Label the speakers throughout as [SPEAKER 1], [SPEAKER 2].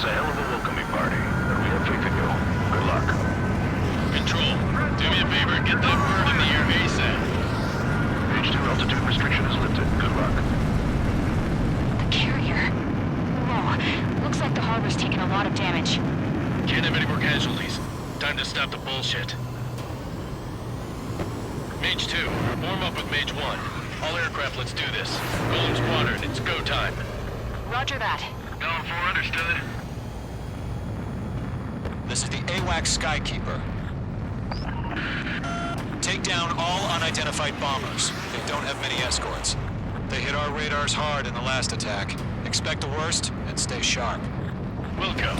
[SPEAKER 1] It's a hell of a welcoming party, but we have faith in you. Good luck.
[SPEAKER 2] Control, do me a favor, get that bird in the air ASAP.
[SPEAKER 1] H2 altitude restriction is lifted. Good luck.
[SPEAKER 3] The carrier. Whoa. Looks like the harbor's taken a lot of damage.
[SPEAKER 2] Can't have any more casualties. Time to stop the bullshit. Mage 2, warm up with Mage 1. All aircraft, let's do this. Golem Squadron, it's go time.
[SPEAKER 3] Roger that.
[SPEAKER 1] Going for understood.
[SPEAKER 4] This is the AWACS Skykeeper. Take down all unidentified bombers. They don't have many escorts. They hit our radars hard in the last attack. Expect the worst and stay sharp.
[SPEAKER 2] Wilco.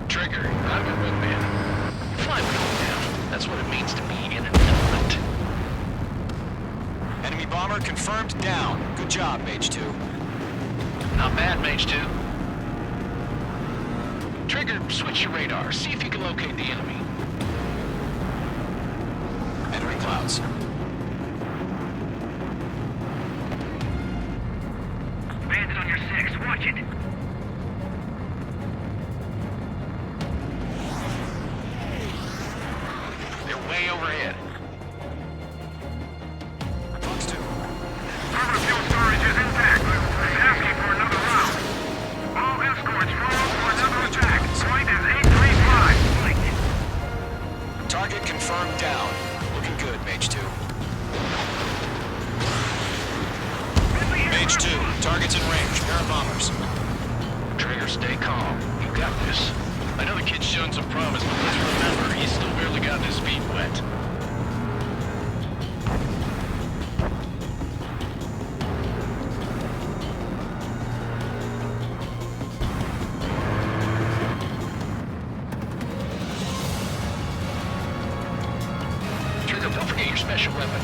[SPEAKER 2] Trigger, I'm your wingman. Fly me down. That's what it means to be in an element.
[SPEAKER 4] Enemy bomber confirmed down. Good job, Mage 2.
[SPEAKER 2] Not bad, Mage 2. Trigger, switch your radar. See if you can locate the enemy.
[SPEAKER 4] Entering clouds.
[SPEAKER 1] Bandit on your 6. Watch it.
[SPEAKER 2] They're way overhead.
[SPEAKER 4] Fox 2.
[SPEAKER 1] Terminal fuel storage is intact. I'm asking for another round. All escorts follow for another attack. Point is 835.
[SPEAKER 4] Target confirmed down. Looking good, Mage 2. Mage 2, target's in range. Pair of bombers.
[SPEAKER 2] Trigger, stay calm. You got this. I know the kid's shown some promise, but let's remember, he's still barely gotten his feet wet. Trigger, don't forget your special weapon.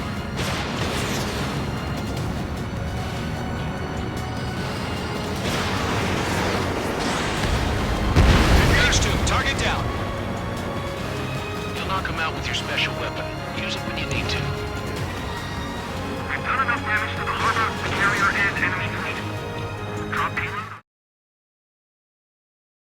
[SPEAKER 4] Target down.
[SPEAKER 2] You'll knock him out with your special weapon. Use it when you need to.